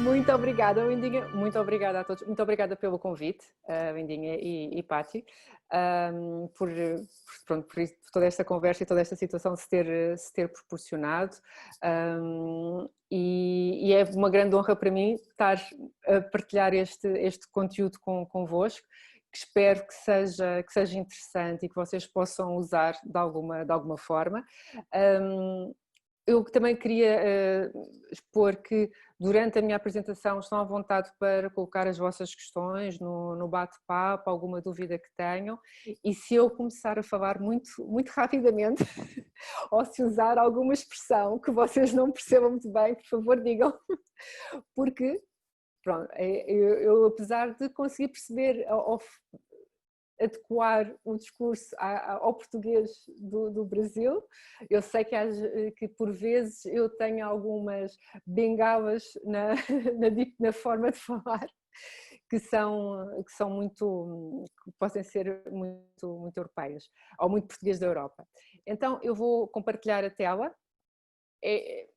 Muito obrigada, Wendinha. Muito obrigada a todos. Muito obrigada pelo convite, Wendinha e Pati, pronto, por toda esta conversa e toda esta situação se ter proporcionado. E é uma grande honra para mim estar a partilhar este conteúdo convosco, que espero que seja interessante e que vocês possam usar de alguma forma. Eu também queria expor que durante a minha apresentação estão à vontade para colocar as vossas questões no bate-papo, alguma dúvida que tenham, e se eu começar a falar muito, muito rapidamente ou se usar alguma expressão que vocês não percebam muito bem, por favor digam, porque pronto, eu apesar de conseguir perceber adequar o discurso ao português do Brasil. Eu sei que por vezes eu tenho algumas bengalas na forma de falar que são muito, que podem ser muito, muito europeias ou muito português da Europa. Então eu vou compartilhar a tela. É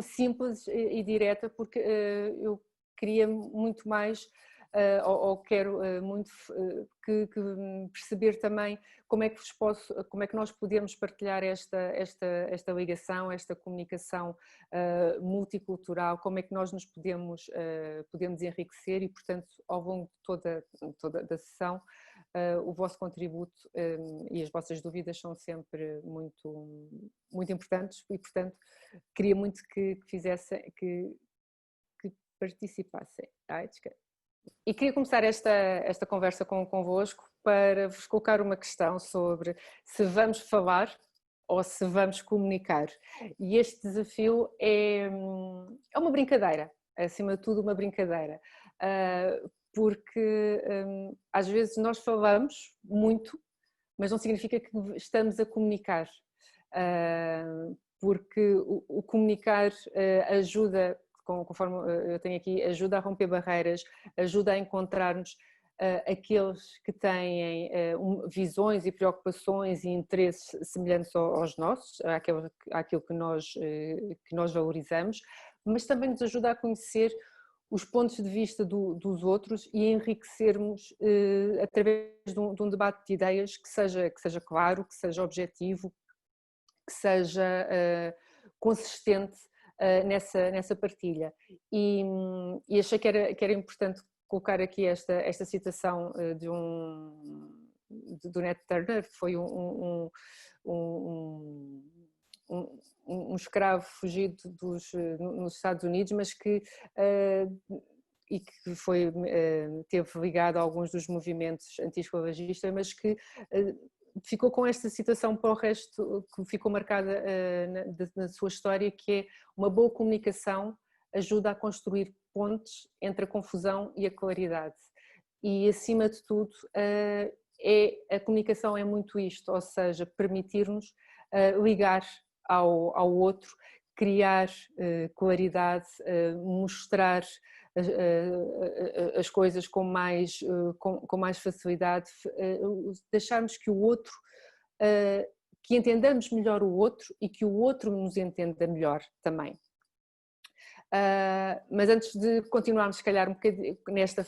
simples e direta porque eu queria muito mais ou quero muito que perceber também como é que nós podemos partilhar esta ligação, esta comunicação multicultural, como é que nós nos podemos enriquecer e, portanto, ao longo de toda a sessão, o vosso contributo e as vossas dúvidas são sempre muito, muito importantes e, portanto, queria muito que participassem. E queria começar esta conversa convosco para vos colocar uma questão sobre se vamos falar ou se vamos comunicar. E este desafio é uma brincadeira, acima de tudo uma brincadeira, porque às vezes nós falamos muito, mas não significa que estamos a comunicar, porque o comunicar ajuda, conforme eu tenho aqui, ajuda a romper barreiras, ajuda a encontrarmos aqueles que têm visões e preocupações e interesses semelhantes aos nossos, àquilo que nós valorizamos, mas também nos ajuda a conhecer os pontos de vista dos outros e a enriquecermos através de um debate de ideias que seja claro, que seja objetivo, que seja consistente nessa partilha. E achei que era importante colocar aqui esta citação do Nat Turner, que foi um escravo fugido nos Estados Unidos, mas que e que teve ligado a alguns dos movimentos anti-esclavagistas, mas que ficou com esta citação para o resto, que ficou marcada na sua história, que é: uma boa comunicação ajuda a construir pontes entre a confusão e a claridade. E acima de tudo, a comunicação é muito isto, ou seja, permitir-nos ligar ao outro, criar claridade, mostrar as coisas com mais facilidade, deixarmos que o outro, que entendamos melhor o outro e que o outro nos entenda melhor também. Mas antes de continuarmos, se calhar, um bocadinho nesta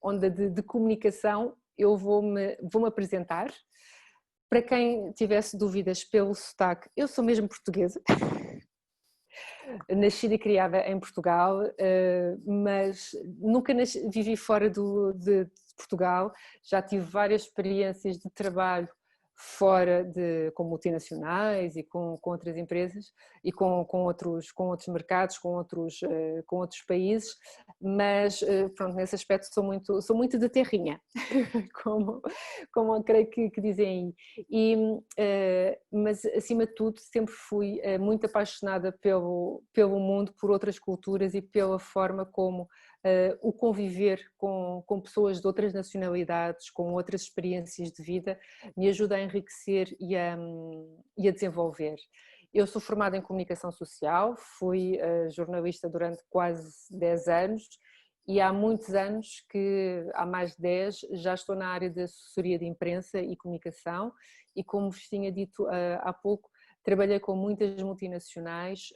onda de comunicação, eu vou-me apresentar. Para quem tivesse dúvidas pelo sotaque, eu sou mesmo portuguesa. Nascida e criada em Portugal, mas nunca vivi fora de Portugal. Já tive várias experiências de trabalho fora com multinacionais e com outras empresas e com outros mercados, com outros países, mas pronto, nesse aspecto sou muito de terrinha, como eu creio que dizem aí. Mas acima de tudo sempre fui muito apaixonada pelo mundo, por outras culturas e pela forma como o conviver com pessoas de outras nacionalidades, com outras experiências de vida, me ajuda a enriquecer e a desenvolver. Eu sou formada em comunicação social, fui jornalista durante quase 10 anos e há muitos anos, há mais de 10, já estou na área de assessoria de imprensa e comunicação e, como vos tinha dito há pouco, trabalhei com muitas multinacionais,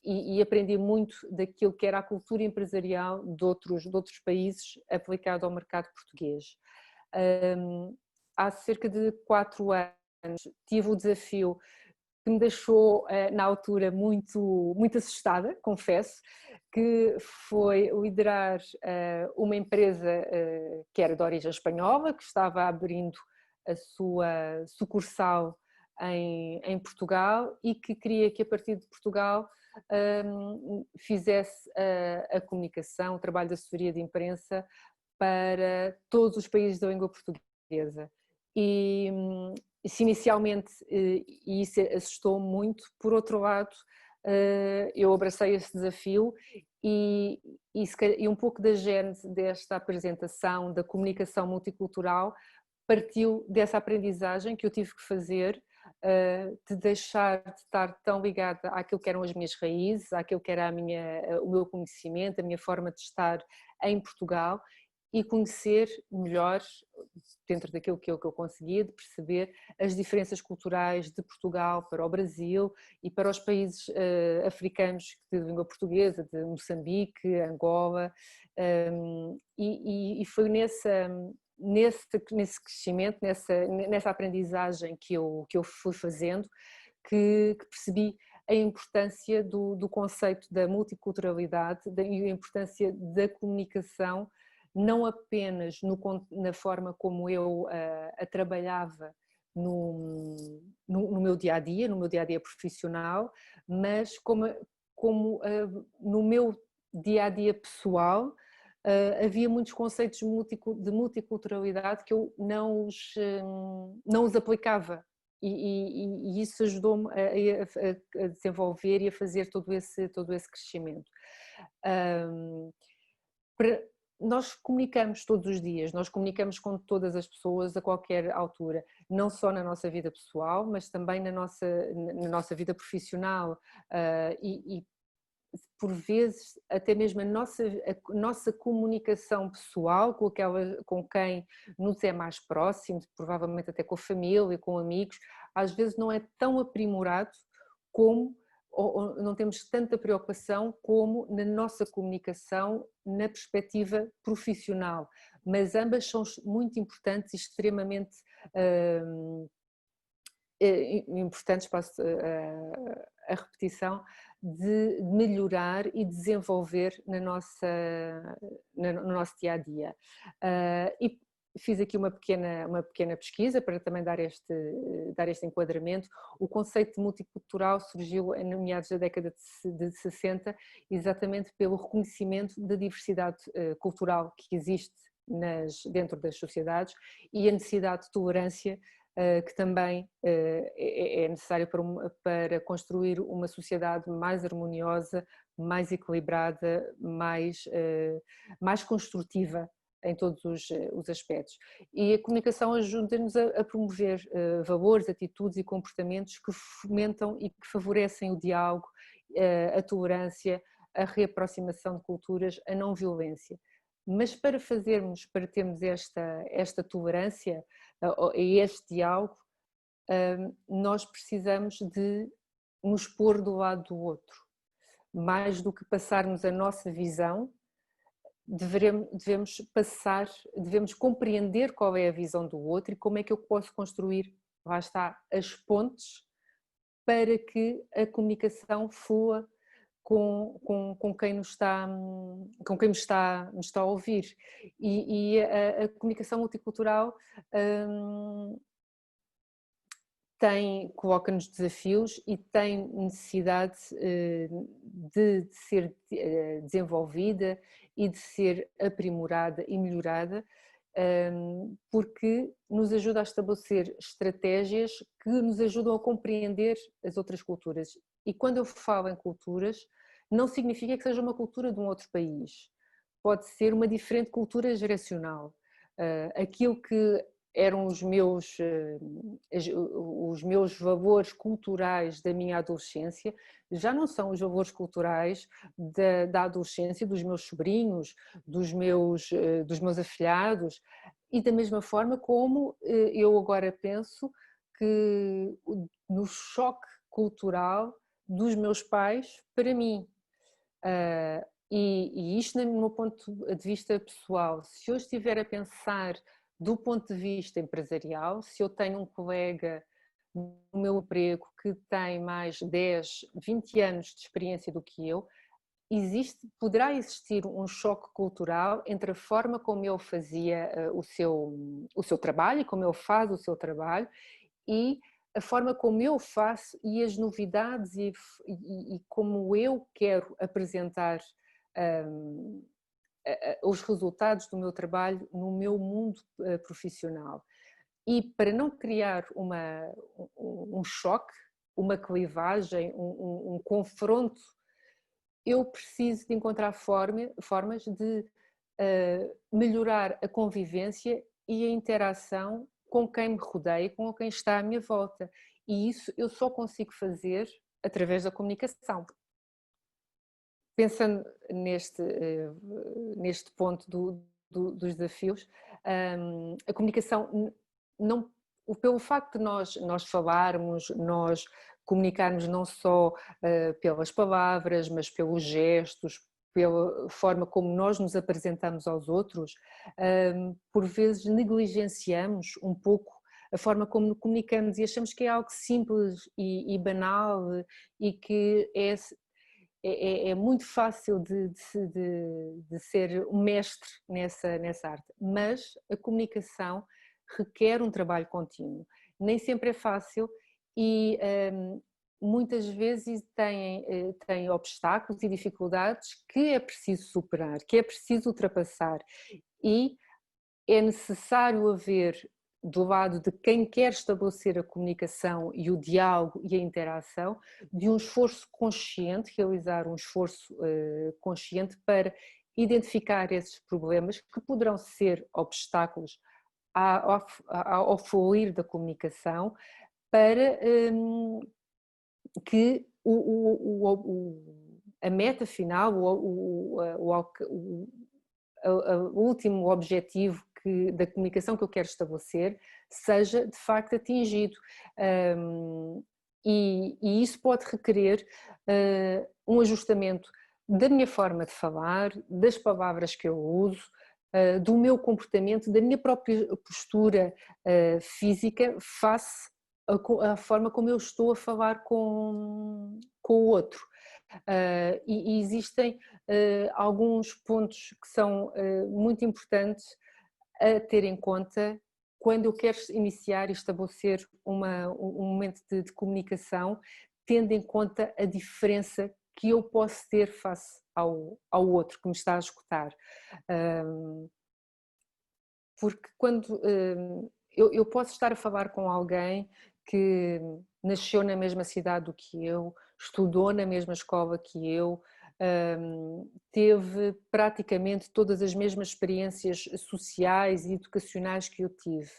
e aprendi muito daquilo que era a cultura empresarial de outros países aplicado ao mercado português. Há cerca de 4 anos tive o desafio que me deixou na altura muito, muito assustada, confesso, que foi liderar uma empresa que era de origem espanhola, que estava abrindo a sua sucursal em Portugal e que queria que a partir de Portugal fizesse a comunicação, o trabalho de assessoria de imprensa para todos os países da língua portuguesa. E se inicialmente isso assustou muito, por outro lado eu abracei esse desafio e um pouco da gênese desta apresentação da comunicação multicultural partiu dessa aprendizagem que eu tive que fazer, de deixar de estar tão ligada àquilo que eram as minhas raízes, àquilo que era o meu conhecimento, a minha forma de estar em Portugal, e conhecer melhor, dentro daquilo que eu conseguia, de perceber as diferenças culturais de Portugal para o Brasil e para os países africanos de língua portuguesa, de Moçambique, Angola, e foi nesse crescimento, nessa aprendizagem que eu fui fazendo, que percebi a importância do conceito da multiculturalidade e a importância da comunicação, não apenas na forma como eu a trabalhava no meu dia-a-dia, no meu dia-a-dia profissional, mas como no meu dia-a-dia pessoal. Havia muitos conceitos de multiculturalidade que eu não os aplicava e isso ajudou-me a desenvolver e a fazer todo esse crescimento. Nós comunicamos todos os dias, nós comunicamos com todas as pessoas a qualquer altura, não só na nossa vida pessoal, mas também na nossa vida profissional, e por vezes até mesmo a nossa comunicação pessoal com quem nos é mais próximo, provavelmente até com a família, com amigos, às vezes não é tão aprimorado como, ou não temos tanta preocupação como na nossa comunicação na perspectiva profissional, mas ambas são muito importantes e extremamente importantes, passo a repetição, de melhorar e desenvolver no nosso dia-a-dia. E fiz aqui uma pequena pesquisa para também dar este enquadramento. O conceito de multicultural surgiu em meados da década de 60, exatamente pelo reconhecimento da diversidade cultural que existe dentro das sociedades e a necessidade de tolerância que também é necessário para construir uma sociedade mais harmoniosa, mais equilibrada, mais construtiva em todos os aspectos. E a comunicação ajuda-nos a promover valores, atitudes e comportamentos que fomentam e que favorecem o diálogo, a tolerância, a reaproximação de culturas, a não violência. Mas para termos esta tolerância e este diálogo, nós precisamos de nos pôr do lado do outro. Mais do que passarmos a nossa visão, devemos compreender qual é a visão do outro e como é que eu posso construir, lá está, as pontes para que a comunicação flua com quem nos está a ouvir. E a comunicação multicultural coloca-nos desafios e tem necessidade de ser desenvolvida e de ser aprimorada e melhorada, porque nos ajuda a estabelecer estratégias que nos ajudam a compreender as outras culturas. E quando eu falo em culturas, não significa que seja uma cultura de um outro país, pode ser uma diferente cultura geracional. Aquilo que eram os meus valores culturais da minha adolescência já não são os valores culturais da adolescência dos meus sobrinhos, dos meus afilhados, e da mesma forma como eu agora penso que no choque cultural dos meus pais para mim. E isto no meu ponto de vista pessoal, se eu estiver a pensar do ponto de vista empresarial, se eu tenho um colega no meu emprego que tem mais 10, 20 anos de experiência do que eu, poderá existir um choque cultural entre a forma como ele fazia o seu trabalho e como ele faz o seu trabalho e a forma como eu faço e as novidades e como eu quero apresentar os resultados do meu trabalho no meu mundo profissional. E para não criar um choque, uma clivagem, um confronto, eu preciso de encontrar formas de melhorar a convivência e a interação com quem me rodeia, com quem está à minha volta. E isso eu só consigo fazer através da comunicação. Pensando neste ponto dos desafios, a comunicação, não, pelo facto de nós falarmos, nós comunicarmos não só pelas palavras, mas pelos gestos, pela forma como nós nos apresentamos aos outros, por vezes negligenciamos um pouco a forma como comunicamos e achamos que é algo simples e banal e que é muito fácil de ser um mestre nessa arte, mas a comunicação requer um trabalho contínuo. Nem sempre é fácil e muitas vezes tem obstáculos e dificuldades que é preciso superar, que é preciso ultrapassar e é necessário haver do lado de quem quer estabelecer a comunicação e o diálogo e a interação, de um esforço consciente, realizar um esforço consciente para identificar esses problemas que poderão ser obstáculos ao fluir da comunicação para que a meta final, o último objetivo da comunicação que eu quero estabelecer seja de facto atingido. E isso pode requerer um ajustamento da minha forma de falar, das palavras que eu uso, do meu comportamento, da minha própria postura física face à forma como eu estou a falar com o outro. E existem alguns pontos que são muito importantes a ter em conta quando eu quero iniciar e estabelecer um momento de comunicação, tendo em conta a diferença que eu posso ter face ao outro que me está a escutar. Porque quando eu posso estar a falar com alguém que nasceu na mesma cidade do que eu, estudou na mesma escola que eu, teve praticamente todas as mesmas experiências sociais e educacionais que eu tive.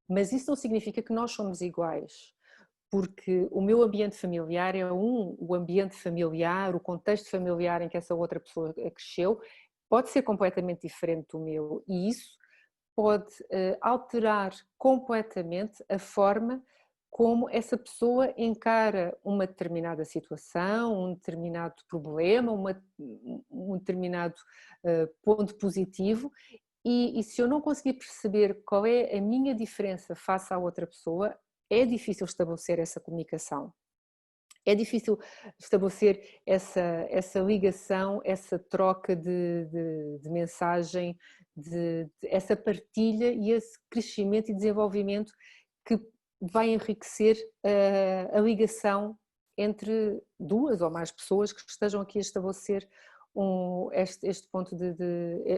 Mas isso não significa que nós somos iguais, porque o meu ambiente familiar o ambiente familiar, o contexto familiar em que essa outra pessoa cresceu, pode ser completamente diferente do meu, e isso pode alterar completamente a forma como essa pessoa encara uma determinada situação, um determinado problema, um determinado ponto positivo, e se eu não conseguir perceber qual é a minha diferença face à outra pessoa, é difícil estabelecer essa comunicação. É difícil estabelecer essa ligação, essa troca de mensagem, essa partilha e esse crescimento e desenvolvimento que vai enriquecer a ligação entre duas ou mais pessoas que estejam aqui a estabelecer este ponto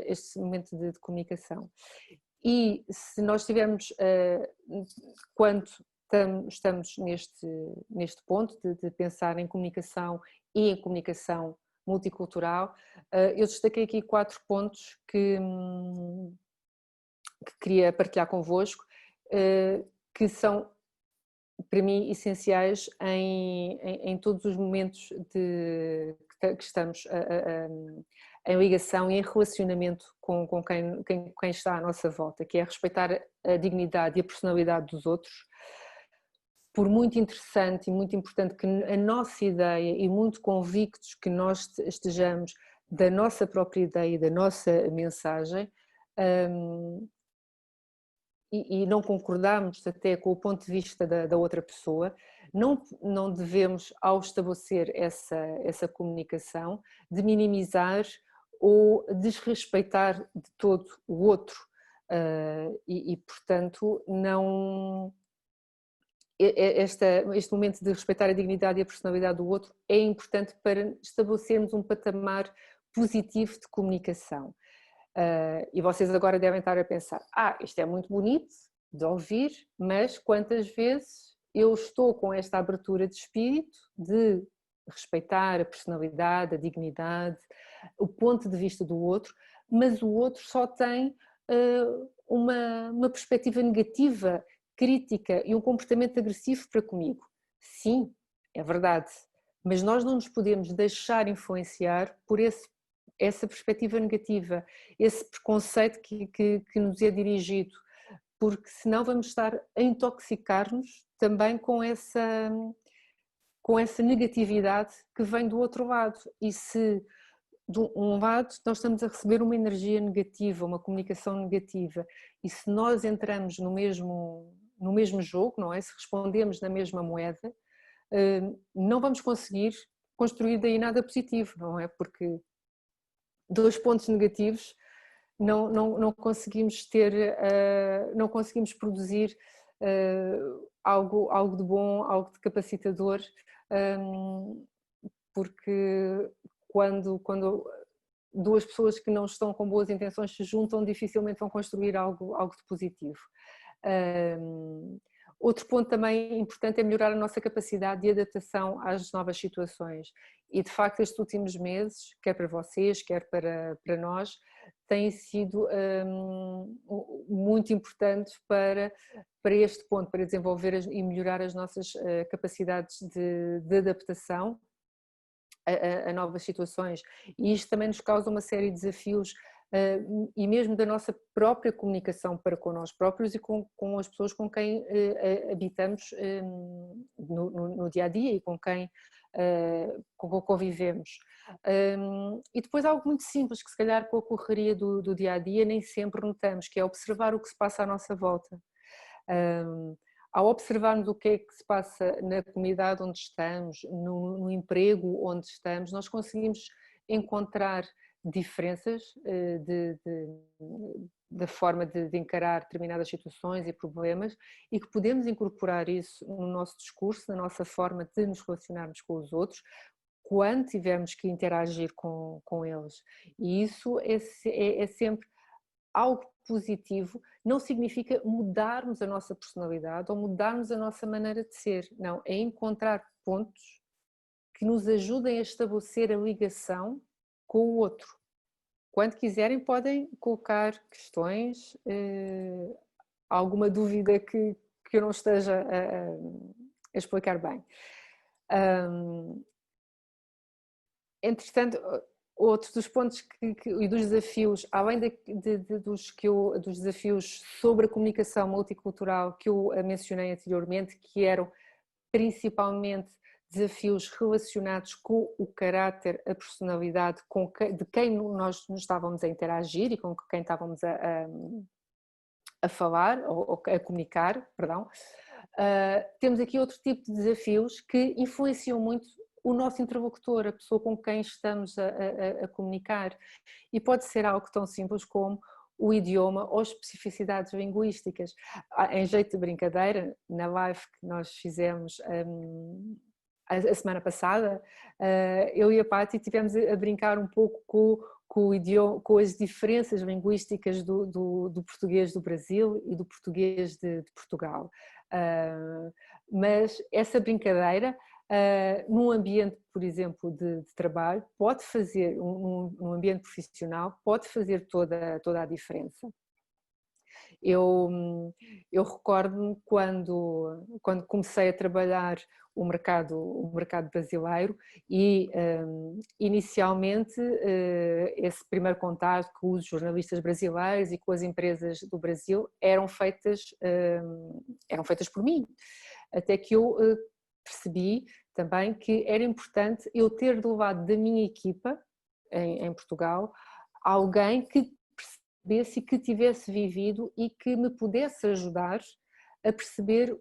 este momento de comunicação. E se nós tivermos, quando estamos neste ponto de pensar em comunicação e em comunicação multicultural, eu destaquei aqui 4 pontos que queria partilhar convosco, que são para mim essenciais em todos os momentos que estamos em ligação e em relacionamento com quem está à nossa volta, que é respeitar a dignidade e a personalidade dos outros, por muito interessante e muito importante que a nossa ideia e muito convictos que nós estejamos da nossa própria ideia e da nossa mensagem, e não concordamos até com o ponto de vista da outra pessoa, não devemos, ao estabelecer essa comunicação, de minimizar ou desrespeitar de todo o outro. Portanto, não... Este momento de respeitar a dignidade e a personalidade do outro é importante para estabelecermos um patamar positivo de comunicação. E vocês agora devem estar a pensar, isto é muito bonito de ouvir, mas quantas vezes eu estou com esta abertura de espírito de respeitar a personalidade, a dignidade, o ponto de vista do outro, mas o outro só tem uma perspectiva negativa, crítica e um comportamento agressivo para comigo. Sim, é verdade, mas nós não nos podemos deixar influenciar por essa perspectiva negativa, esse preconceito que nos é dirigido, porque senão vamos estar a intoxicar-nos também com essa negatividade que vem do outro lado. E se de um lado nós estamos a receber uma energia negativa, uma comunicação negativa, e se nós entramos no mesmo jogo, não é? Se respondemos na mesma moeda, não vamos conseguir construir daí nada positivo, não é? Porque dois pontos negativos não conseguimos não conseguimos produzir algo de bom, algo de capacitador, porque quando duas pessoas que não estão com boas intenções se juntam, dificilmente vão construir algo de positivo. Outro ponto também importante é melhorar a nossa capacidade de adaptação às novas situações, e de facto estes últimos meses, quer para vocês, quer para nós, têm sido muito importantes para este ponto, para desenvolver e melhorar as nossas capacidades de adaptação a novas situações, e isto também nos causa uma série de desafios, e mesmo da nossa própria comunicação para com nós próprios e com as pessoas com quem habitamos no dia a dia e com quem convivemos. E depois algo muito simples que se calhar com a correria do dia a dia nem sempre notamos, que é observar o que se passa à nossa volta. Ao observarmos o que é que se passa na comunidade onde estamos, no emprego onde estamos, nós conseguimos encontrar diferenças da forma de encarar determinadas situações e problemas, e que podemos incorporar isso no nosso discurso, na nossa forma de nos relacionarmos com os outros, quando tivermos que interagir com eles. E isso é sempre algo positivo. Não significa mudarmos a nossa personalidade ou mudarmos a nossa maneira de ser, não, é encontrar pontos que nos ajudem a estabelecer a ligação com o outro. Quando quiserem podem colocar questões, alguma dúvida que eu não esteja a explicar bem. Entretanto, outro dos pontos e dos desafios, além dos desafios sobre a comunicação multicultural que eu mencionei anteriormente, que eram principalmente desafios relacionados com o caráter, a personalidade de quem nós nos estávamos a interagir e com quem estávamos a falar ou a comunicar, perdão. Temos aqui outro tipo de desafios que influenciam muito o nosso interlocutor, a pessoa com quem estamos a comunicar, e pode ser algo tão simples como o idioma ou especificidades linguísticas. Em jeito de brincadeira, na live que nós fizemos a semana passada, eu e a Patti tivemos a brincar um pouco com o idioma, com as diferenças linguísticas do português do Brasil e do português de Portugal. Mas essa brincadeira, num ambiente, por exemplo, de trabalho, pode fazer, num ambiente profissional, pode fazer toda a diferença. Eu recordo-me quando comecei a trabalhar o mercado brasileiro e inicialmente esse primeiro contato com os jornalistas brasileiros e com as empresas do Brasil eram feitas por mim. até que eu percebi também que era importante eu ter levado da minha equipa, em Portugal, alguém que percebesse e que tivesse vivido e que me pudesse ajudar a perceber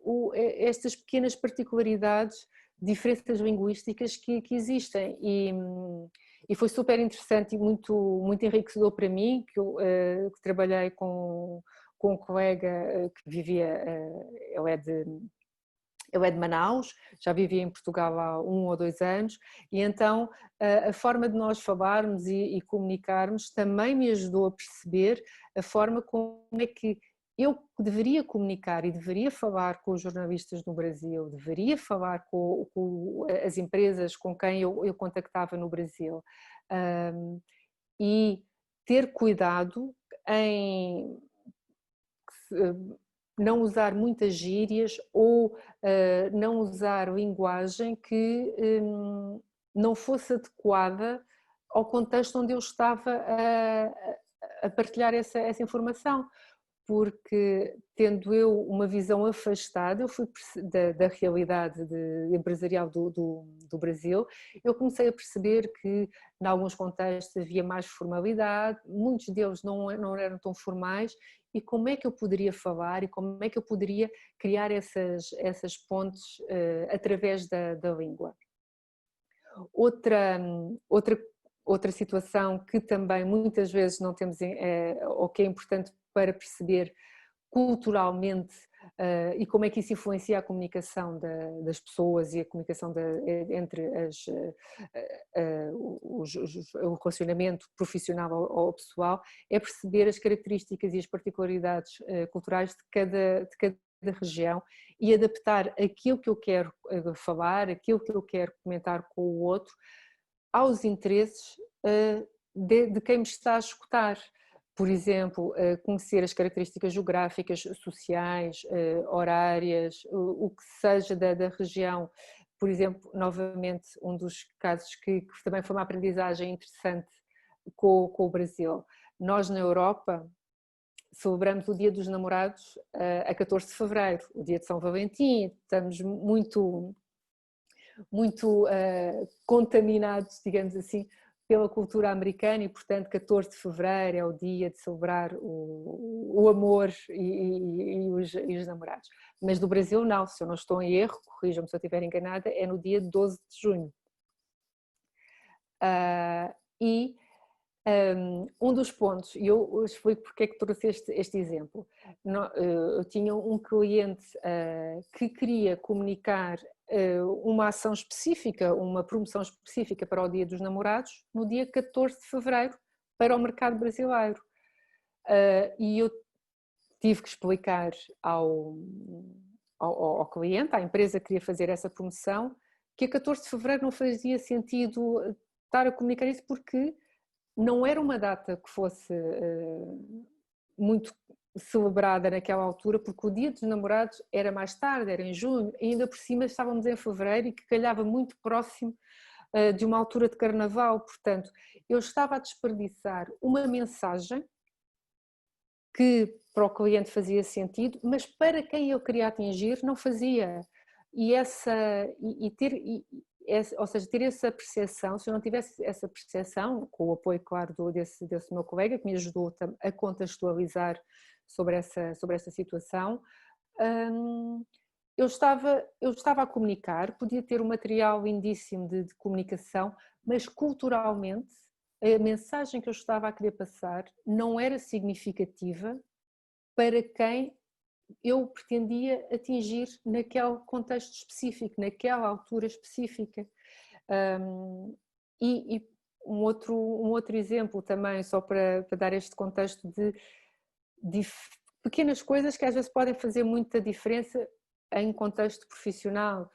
estas pequenas particularidades, diferenças linguísticas que existem, e foi super interessante e muito enriquecedor para mim, que trabalhei com um colega que vivia, ele é de Manaus, já vivia em Portugal há 1 ou 2 anos, e então a forma de nós falarmos e comunicarmos também me ajudou a perceber a forma como é que eu deveria comunicar e deveria falar com os jornalistas no Brasil, deveria falar com as empresas com quem eu contactava no Brasil, e ter cuidado em não usar muitas gírias ou não usar linguagem que não fosse adequada ao contexto onde eu estava a partilhar essa informação, porque tendo eu uma visão afastada, eu fui da realidade empresarial do Brasil, eu comecei a perceber que em alguns contextos havia mais formalidade, muitos deles não eram tão formais, e como é que eu poderia falar e como é que eu poderia criar essas pontes através da língua. Outra situação que também muitas vezes não temos, ou que é importante para perceber culturalmente e como é que isso influencia a comunicação das pessoas e a comunicação entre o relacionamento profissional ou pessoal, é perceber as características e as particularidades culturais de cada região e adaptar aquilo que eu quero falar, aquilo que eu quero comentar com o outro aos interesses de quem me está a escutar. Por exemplo, conhecer as características geográficas, sociais, horárias, o que seja da região. Por exemplo, novamente, um dos casos que também foi uma aprendizagem interessante com o Brasil. Nós na Europa celebramos o Dia dos Namorados a 14 de fevereiro, o dia de São Valentim, estamos muito contaminados, digamos assim, pela cultura americana, e portanto 14 de fevereiro é o dia de celebrar o amor e os namorados. Mas do Brasil não, se eu não estou em erro, corrijam-me se eu estiver enganada, é no dia 12 de junho. E um dos pontos, e eu explico porque é que trouxe este exemplo. Eu tinha um cliente que queria comunicar uma ação específica, uma promoção específica para o Dia dos Namorados, no dia 14 de fevereiro, para o mercado brasileiro. E eu tive que explicar ao cliente, à empresa que queria fazer essa promoção, que a 14 de fevereiro não fazia sentido estar a comunicar isso, porque não era uma data que fosse muito celebrada naquela altura, porque o Dia dos Namorados era mais tarde, era em junho, e ainda por cima estávamos em fevereiro, e que calhava muito próximo de uma altura de carnaval. Portanto, eu estava a desperdiçar uma mensagem que para o cliente fazia sentido, mas para quem eu queria atingir não fazia. Ou seja, ter essa percepção, se eu não tivesse essa percepção, com o apoio, claro, desse meu colega, que me ajudou a contextualizar sobre essa situação, eu estava a comunicar, podia ter um material lindíssimo de comunicação, mas culturalmente a mensagem que eu estava a querer passar não era significativa para quem eu pretendia atingir naquele contexto específico, naquela altura específica. E um outro exemplo também, só para dar este contexto de pequenas coisas que às vezes podem fazer muita diferença em contexto profissional.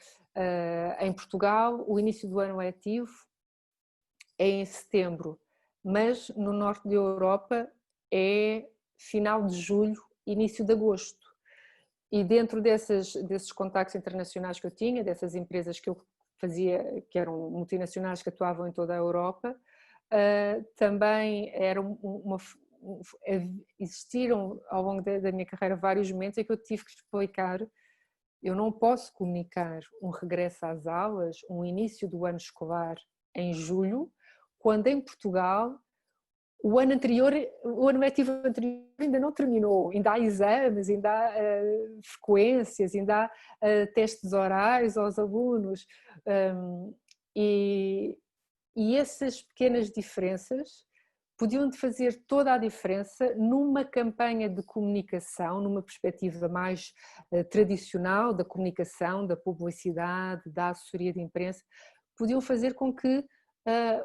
Em Portugal, o início do ano letivo é em setembro, mas no norte da Europa é final de julho, início de agosto. E dentro desses contactos internacionais que eu tinha, dessas empresas que eu fazia, que eram multinacionais que atuavam em toda a Europa, também existiram ao longo da minha carreira vários momentos em que eu tive que explicar Eu não posso comunicar um regresso às aulas, um início do ano escolar em julho, quando em Portugal o ano anterior, o ano letivo anterior ainda não terminou, ainda há exames, ainda há frequências, ainda há testes orais aos alunos, e essas pequenas diferenças podiam fazer toda a diferença numa campanha de comunicação, numa perspectiva mais tradicional da comunicação, da publicidade, da assessoria de imprensa, podiam fazer com que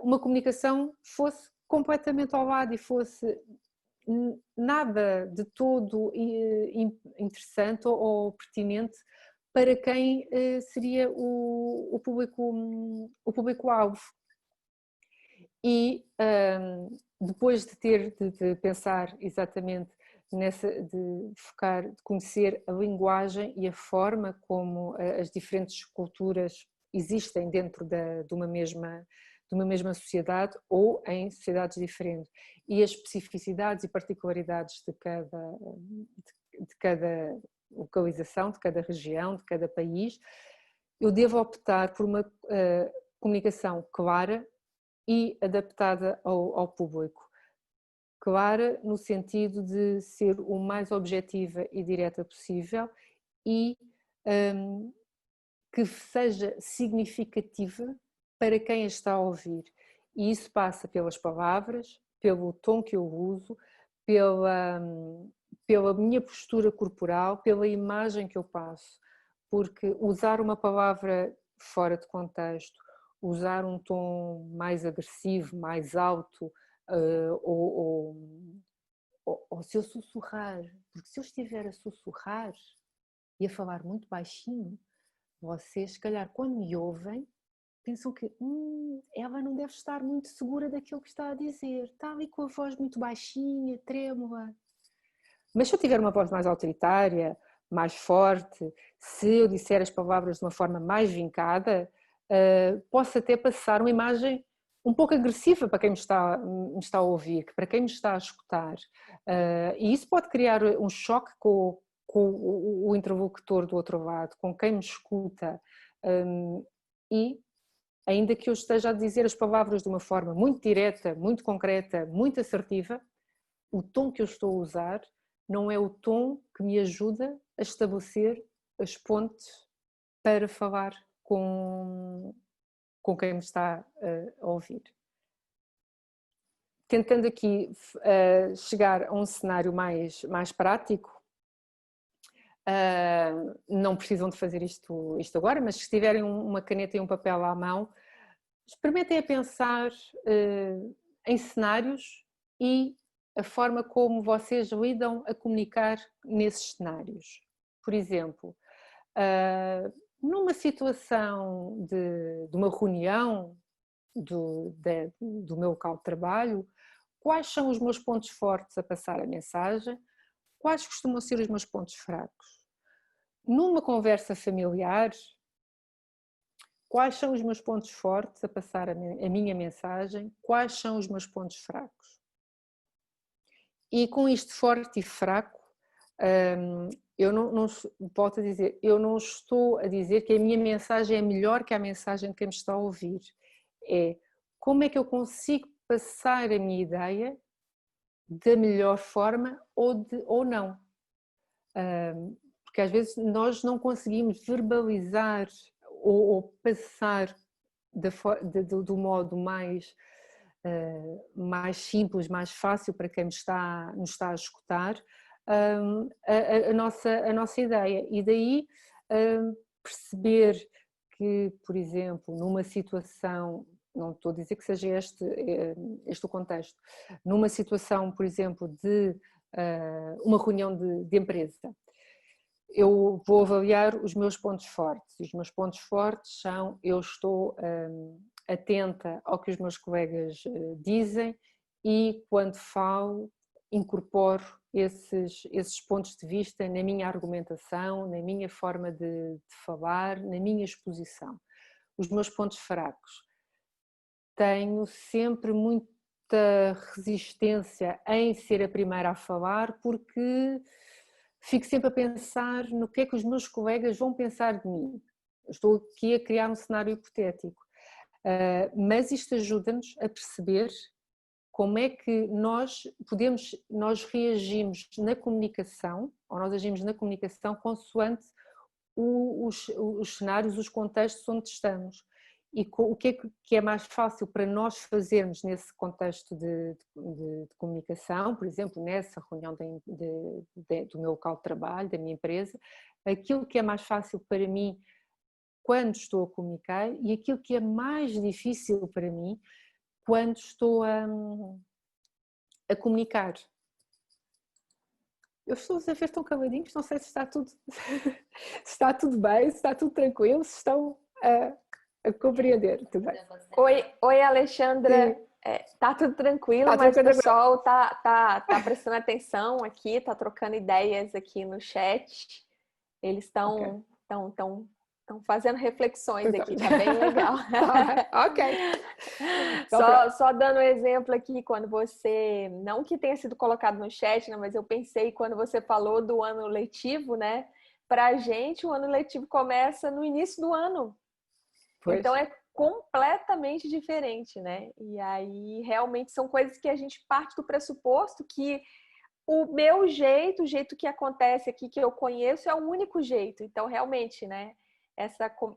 uma comunicação fosse completamente ao lado e fosse nada de todo interessante ou pertinente para quem seria o público-alvo. E depois de de pensar exatamente de focar, de conhecer a linguagem e a forma como as diferentes culturas existem dentro de uma mesma sociedade ou em sociedades diferentes, e as especificidades e particularidades de cada localização, de cada região, de cada país, eu devo optar por uma comunicação clara e adaptada ao público. Clara no sentido de ser o mais objetiva e direta possível e que seja significativa para quem a está a ouvir. E isso passa pelas palavras, pelo tom que eu uso, pela minha postura corporal, pela imagem que eu passo. Porque usar uma palavra fora de contexto, usar um tom mais agressivo, mais alto, ou se eu sussurrar, porque se eu estiver a sussurrar e a falar muito baixinho, vocês, se calhar, quando me ouvem, pensam que ela não deve estar muito segura daquilo que está a dizer, está ali com a voz muito baixinha, trêmula. Mas se eu tiver uma voz mais autoritária, mais forte, se eu disser as palavras de uma forma mais vincada, posso até passar uma imagem um pouco agressiva para quem me está a ouvir, para quem me está a escutar. E isso pode criar um choque com o interlocutor do outro lado, com quem me escuta. E ainda que eu esteja a dizer as palavras de uma forma muito direta, muito concreta, muito assertiva, o tom que eu estou a usar não é o tom que me ajuda a estabelecer as pontes para falar com quem me está a ouvir. Tentando aqui chegar a um cenário mais prático, não precisam de fazer isto agora, mas se tiverem uma caneta e um papel à mão, experimentem a pensar em cenários e a forma como vocês lidam a comunicar nesses cenários. Por exemplo, numa situação de uma reunião do meu local de trabalho, quais são os meus pontos fortes a passar a mensagem? Quais costumam ser os meus pontos fracos? Numa conversa familiar, quais são os meus pontos fortes a passar a minha mensagem? Quais são os meus pontos fracos? E com isto forte e fraco, eu não volto a dizer, eu não estou a dizer que a minha mensagem é melhor que a mensagem de quem me está a ouvir. É como é que eu consigo passar a minha ideia da melhor forma ou não. Porque às vezes nós não conseguimos verbalizar ou passar do modo mais simples, mais fácil para quem nos está a escutar, a nossa ideia. E daí perceber que, por exemplo, numa situação, não estou a dizer que seja este o contexto, numa situação, por exemplo, de uma reunião de empresa, eu vou avaliar os meus pontos fortes. Os meus pontos fortes são: eu estou atenta ao que os meus colegas dizem e, quando falo, incorporo esses pontos de vista na minha argumentação, na minha forma de falar, na minha exposição. Os meus pontos fracos: tenho sempre muita resistência em ser a primeira a falar, porque fico sempre a pensar no que é que os meus colegas vão pensar de mim. Estou aqui a criar um cenário hipotético, mas isto ajuda-nos a perceber como é que nós reagimos na comunicação, ou nós agimos na comunicação consoante os cenários, os contextos onde estamos. E o que é mais fácil para nós fazermos nesse contexto de comunicação, por exemplo, nessa reunião do meu local de trabalho, da minha empresa, aquilo que é mais fácil para mim quando estou a comunicar e aquilo que é mais difícil para mim quando estou a comunicar. Eu estou-vos a ver tão caladinhos, não sei se está tudo, se está tudo bem, se está tudo tranquilo, se estão a compreender. Tudo bem. Oi, Alexandra. Tá tudo tranquilo, Tá mas tranquilo. o pessoal tá prestando atenção aqui, tá trocando ideias aqui no chat. Eles estão fazendo reflexões aqui, tá bem legal. Tá, ok. Só dando um exemplo aqui, quando você, não que tenha sido colocado no chat, né, mas eu pensei quando você falou do ano letivo, né? Pra gente, o ano letivo começa no início do ano. Pois. Então é completamente diferente, né? E aí realmente são coisas que a gente parte do pressuposto que o meu jeito, o jeito que acontece aqui, que eu conheço, é o único jeito. Então, realmente, né?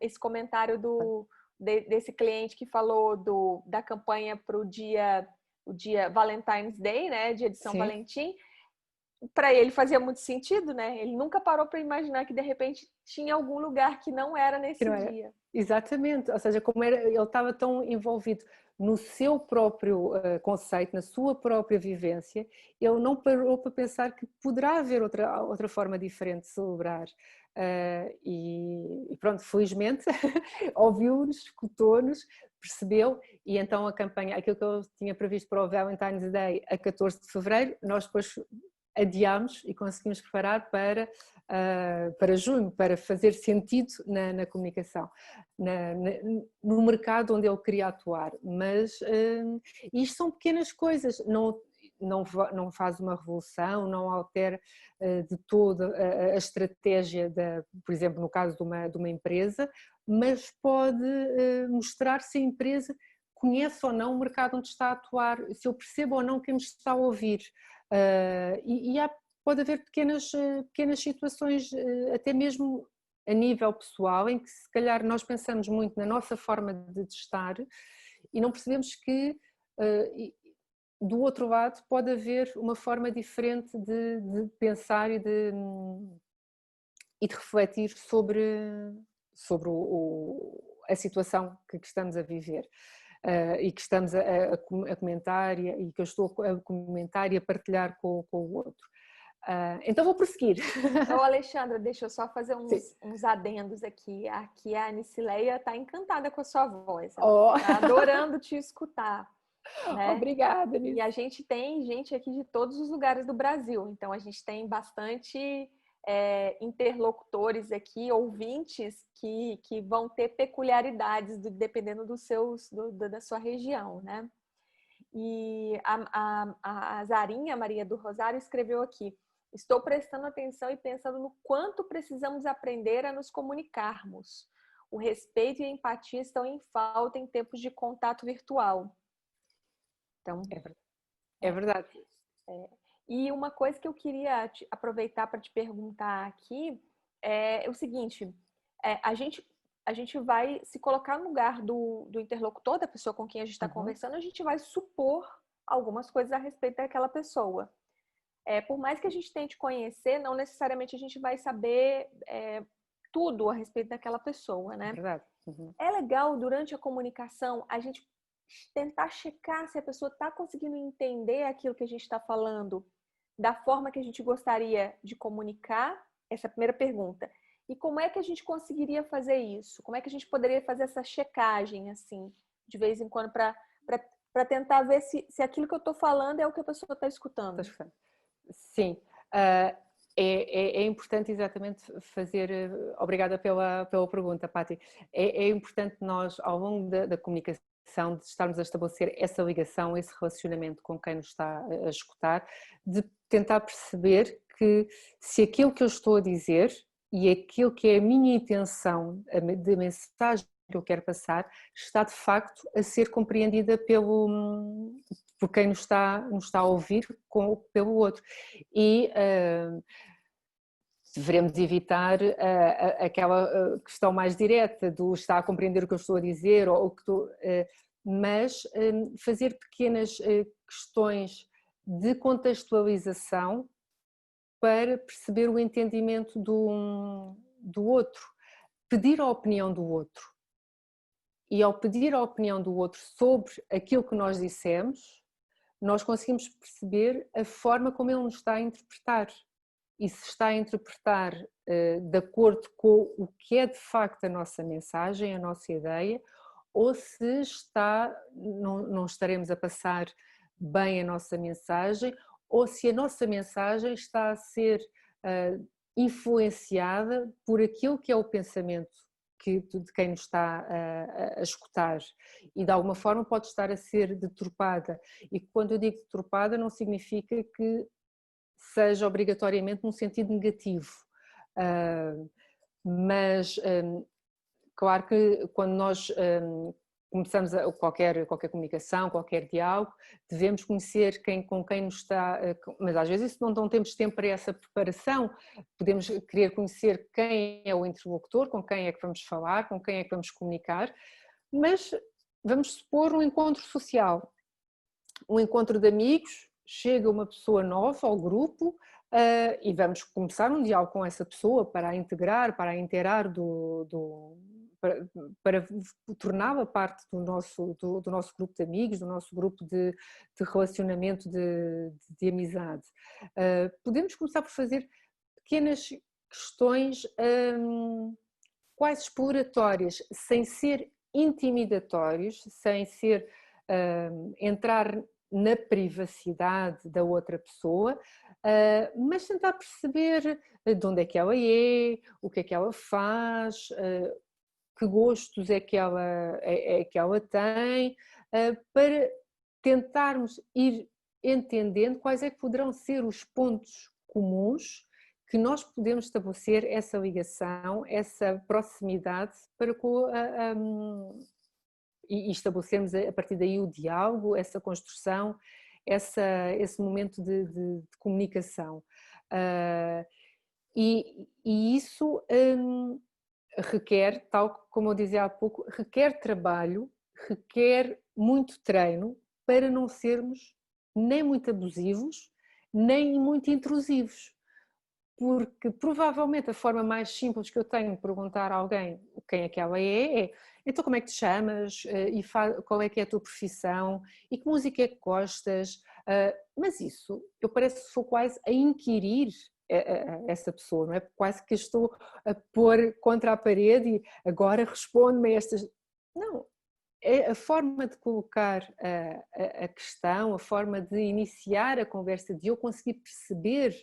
Esse comentário desse cliente que falou da campanha para o dia Valentine's Day, né? Dia de São Sim. Valentim, para ele fazia muito sentido, né? Ele nunca parou para imaginar que de repente tinha algum lugar que não era nesse dia. Exatamente, ou seja, como ele estava tão envolvido no seu próprio conceito, na sua própria vivência, ele não parou para pensar que poderá haver outra forma diferente de celebrar. E pronto, felizmente ouviu-nos, escutou-nos, percebeu, e então a campanha, aquilo que eu tinha previsto para o Valentine's Day a 14 de fevereiro, nós depois adiámos e conseguimos preparar para junho, para fazer sentido na comunicação, no mercado onde ele queria atuar. Mas isto são pequenas coisas, não faz uma revolução, não altera de toda a estratégia, por exemplo, no caso de uma empresa, mas pode mostrar se a empresa conhece ou não o mercado onde está a atuar, se eu percebo ou não quem me está a ouvir. Pode haver pequenas situações, até mesmo a nível pessoal, em que se calhar nós pensamos muito na nossa forma de estar e não percebemos que do outro lado pode haver uma forma diferente de pensar e de refletir sobre a situação que estamos a viver. E que estamos a comentar e que eu estou a comentar e a partilhar com o outro. Então vou prosseguir. Ô Alexandra, deixa eu só fazer uns adendos aqui. Aqui a Anicileia está encantada com a sua voz. Está adorando te escutar. Né? Obrigada, Anice. E a gente tem gente aqui de todos os lugares do Brasil. Então a gente tem bastante interlocutores aqui, ouvintes que vão ter peculiaridades dependendo da sua região, né? E a Zarinha Maria do Rosário escreveu aqui: estou prestando atenção e pensando no quanto precisamos aprender a nos comunicarmos. O respeito e a empatia estão em falta em tempos de contato virtual. Então, é verdade. E uma coisa que eu queria aproveitar para te perguntar aqui é o seguinte: a gente vai se colocar no lugar do interlocutor, da pessoa com quem a gente está conversando, a gente vai supor algumas coisas a respeito daquela pessoa. Por mais que a gente tente conhecer, não necessariamente a gente vai saber tudo a respeito daquela pessoa, né? É verdade. É legal, durante a comunicação, a gente tentar checar se a pessoa está conseguindo entender aquilo que a gente está falando da forma que a gente gostaria de comunicar. Essa é a primeira pergunta. E como é que a gente conseguiria fazer isso? Como é que a gente poderia fazer essa checagem, assim, de vez em quando, para tentar ver se aquilo que eu estou falando é o que a pessoa está escutando? Sim. É importante exatamente fazer... Obrigada pela pergunta, Pati. É importante nós, ao longo da comunicação, de estarmos a estabelecer essa ligação, esse relacionamento com quem nos está a escutar, de tentar perceber que se aquilo que eu estou a dizer e aquilo que é a minha intenção, da mensagem que eu quero passar, está de facto a ser compreendida por quem nos está a ouvir pelo outro. E devemos evitar aquela questão mais direta do está a compreender o que eu estou a dizer, mas fazer pequenas questões de contextualização para perceber o entendimento do outro, pedir a opinião do outro. E ao pedir a opinião do outro sobre aquilo que nós dissemos, nós conseguimos perceber a forma como ele nos está a interpretar. E se está a interpretar de acordo com o que é de facto a nossa mensagem, a nossa ideia, ou se não estaremos a passar bem a nossa mensagem, ou se a nossa mensagem está a ser influenciada por aquilo que é o pensamento de quem nos está a escutar, e de alguma forma pode estar a ser deturpada. E quando eu digo deturpada não significa que seja obrigatoriamente num sentido negativo, mas claro que quando nós começamos qualquer comunicação, qualquer diálogo, devemos conhecer com quem nos está, mas às vezes isso não temos tempo para essa preparação, podemos querer conhecer quem é o interlocutor, com quem é que vamos falar, com quem é que vamos comunicar, mas vamos supor um encontro social, um encontro de amigos, chega uma pessoa nova ao grupo e vamos começar um diálogo com essa pessoa para a integrar, para a inteirar para torná-la parte do nosso grupo de amigos, do nosso grupo de relacionamento de amizade. Podemos começar por fazer pequenas questões quase exploratórias, sem ser intimidatórios, sem ser entrar na privacidade da outra pessoa, mas tentar perceber de onde é que ela é, o que é que ela faz, que gostos é que ela tem, para tentarmos ir entendendo quais é que poderão ser os pontos comuns que nós podemos estabelecer essa ligação, essa proximidade para e estabelecermos a partir daí o diálogo, essa construção, esse momento de comunicação. E isso requer, tal como eu dizia há pouco, requer trabalho, requer muito treino para não sermos nem muito abusivos, nem muito intrusivos. Porque provavelmente a forma mais simples que eu tenho de perguntar a alguém quem é que ela é então como é que te chamas, e qual é que é a tua profissão, e que música é que gostas, mas isso eu parece que sou quase a inquirir essa pessoa, não é? Quase que estou a pôr contra a parede e agora responde-me a estas... Não, é a forma de colocar a questão, a forma de iniciar a conversa, de eu conseguir perceber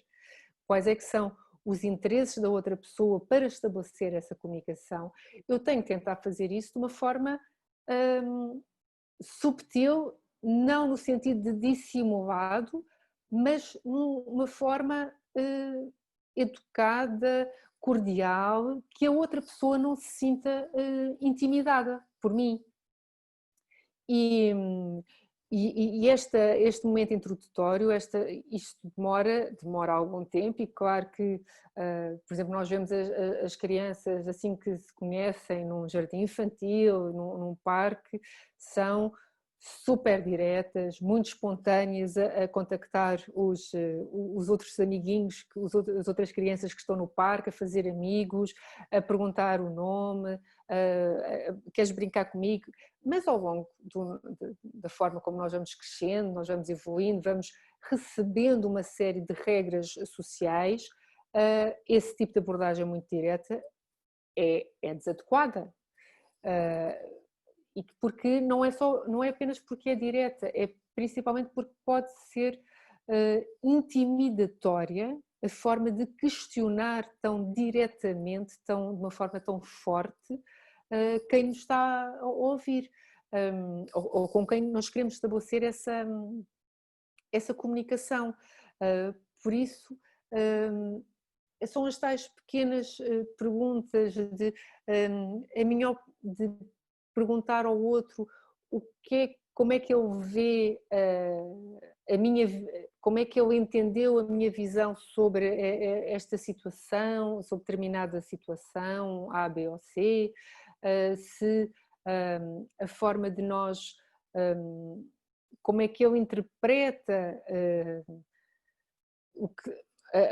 quais é que são os interesses da outra pessoa para estabelecer essa comunicação, eu tenho que tentar fazer isso de uma forma subtil, não no sentido de dissimulado, mas numa forma educada, cordial, que a outra pessoa não se sinta intimidada por mim. E este momento introdutório, isto demora algum tempo e claro que, por exemplo, nós vemos as crianças assim que se conhecem num jardim infantil, num parque, são super diretas, muito espontâneas a contactar os outros amiguinhos, as outras crianças que estão no parque, a fazer amigos, a perguntar o nome, queres brincar comigo? Mas ao longo da forma como nós vamos crescendo, nós vamos evoluindo, vamos recebendo uma série de regras sociais, esse tipo de abordagem muito direta é desadequada. E porque não é apenas porque é direta, é principalmente porque pode ser intimidatória a forma de questionar tão diretamente, de uma forma tão forte, quem nos está a ouvir, ou com quem nós queremos estabelecer essa comunicação. Por isso, são as tais pequenas perguntas de, de perguntar ao outro como é que ele vê como é que ele entendeu a minha visão sobre esta situação, sobre determinada situação, A, B ou C, se a forma de nós, como é que ele interpreta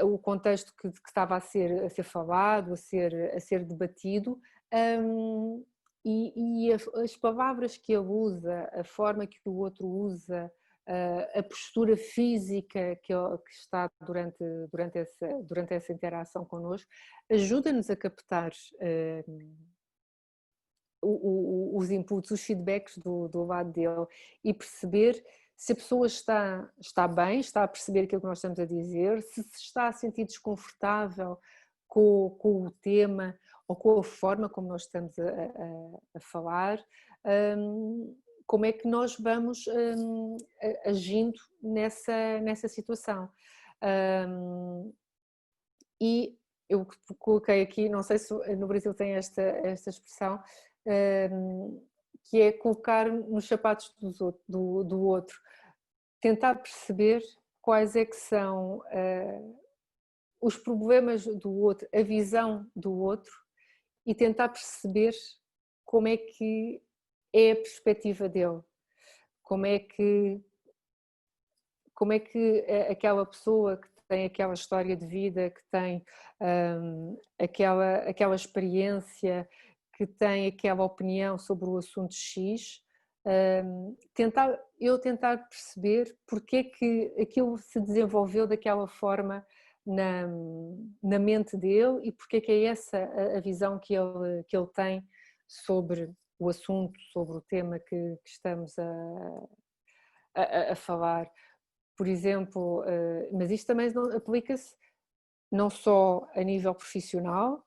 o contexto que estava a ser falado, a ser debatido, e as palavras que ele usa, a forma que o outro usa, a postura física que está durante essa interação connosco, ajuda-nos a captar os inputs, os feedbacks do lado dele e perceber se a pessoa está bem, está a perceber aquilo que nós estamos a dizer, se está a sentir desconfortável com o tema ou com a forma como nós estamos a falar, como é que nós vamos agindo nessa situação. E eu coloquei aqui, não sei se no Brasil tem esta expressão, que é colocar nos sapatos do outro, tentar perceber quais é que são os problemas do outro, a visão do outro, e tentar perceber como é que é a perspectiva dele, como é que aquela pessoa que tem aquela história de vida, que tem aquela experiência, que tem aquela opinião sobre o assunto X, tentar perceber porque é que aquilo se desenvolveu daquela forma na mente dele e porque é que é essa a visão que ele tem sobre o assunto, sobre o tema que estamos a falar. Por exemplo, mas isto também aplica-se não só a nível profissional,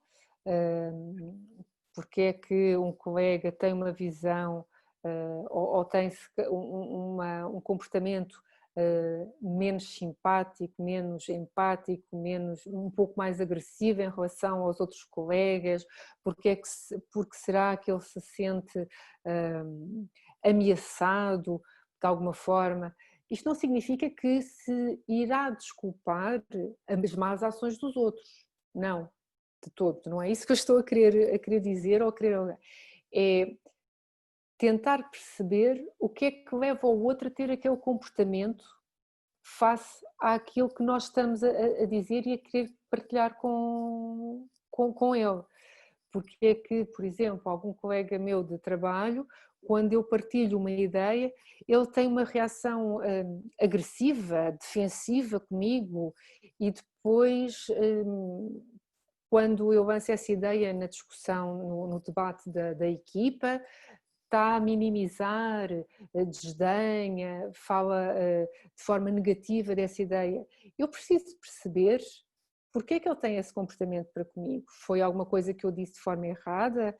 porque é que um colega tem uma visão ou tem um comportamento menos simpático, menos empático, um pouco mais agressivo em relação aos outros colegas, porque será que ele se sente ameaçado de alguma forma. Isto não significa que se irá desculpar as más ações dos outros, não, de todo, não é isso que eu estou a querer dizer ou a querer. É tentar perceber o que é que leva o outro a ter aquele comportamento face àquilo que nós estamos a dizer e a querer partilhar com ele. Porque é que, por exemplo, algum colega meu de trabalho, quando eu partilho uma ideia, ele tem uma reação agressiva, defensiva comigo, e depois, quando eu lanço essa ideia na discussão, no debate da equipa, está a minimizar, desdenha, fala de forma negativa dessa ideia. Eu preciso perceber porque é que ele tem esse comportamento para comigo. Foi alguma coisa que eu disse de forma errada?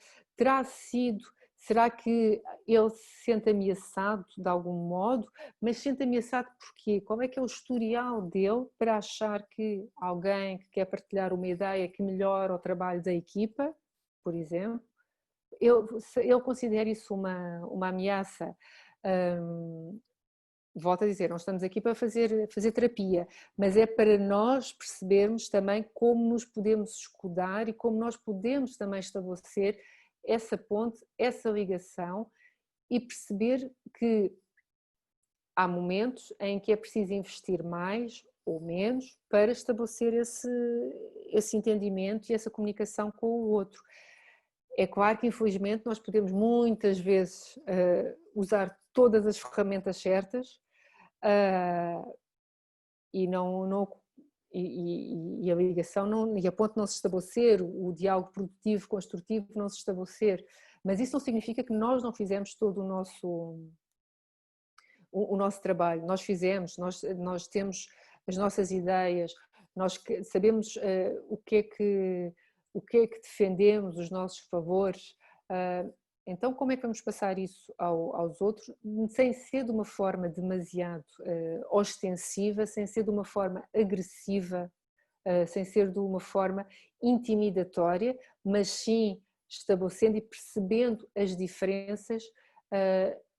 Será que ele se sente ameaçado de algum modo? Mas se sente ameaçado porquê? Qual é que é o historial dele para achar que alguém que quer partilhar uma ideia que melhora o trabalho da equipa, por exemplo, eu considero isso uma ameaça. Volto a dizer, não estamos aqui para fazer terapia, mas é para nós percebermos também como nos podemos escudar e como nós podemos também estabelecer essa ponte, essa ligação e perceber que há momentos em que é preciso investir mais ou menos para estabelecer esse entendimento e essa comunicação com o outro. É claro que, infelizmente, nós podemos muitas vezes usar todas as ferramentas certas e a ligação e a ponte não se estabelecer, o diálogo produtivo, construtivo não se estabelecer, mas isso não significa que nós não fizemos todo o nosso trabalho. Nós fizemos, nós temos as nossas ideias, nós sabemos o que é que defendemos, os nossos favores. Então, como é que vamos passar isso aos outros, sem ser de uma forma demasiado ostensiva, sem ser de uma forma agressiva sem ser de uma forma intimidatória, mas sim estabelecendo e percebendo as diferenças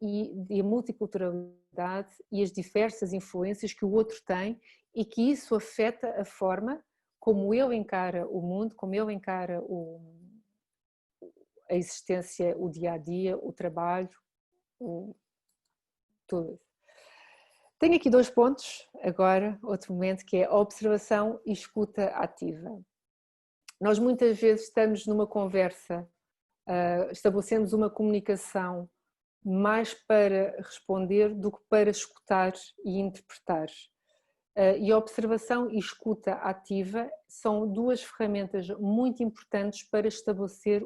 e a multiculturalidade e as diversas influências que o outro tem e que isso afeta a forma como ele encara o mundo, como ele encara a existência, o dia-a-dia, o trabalho, tudo isso. Tenho aqui 2 pontos agora, outro momento, que é a observação e escuta ativa. Nós muitas vezes estamos numa conversa, estabelecemos uma comunicação mais para responder do que para escutar e interpretar. E a observação e escuta ativa são 2 ferramentas muito importantes para estabelecer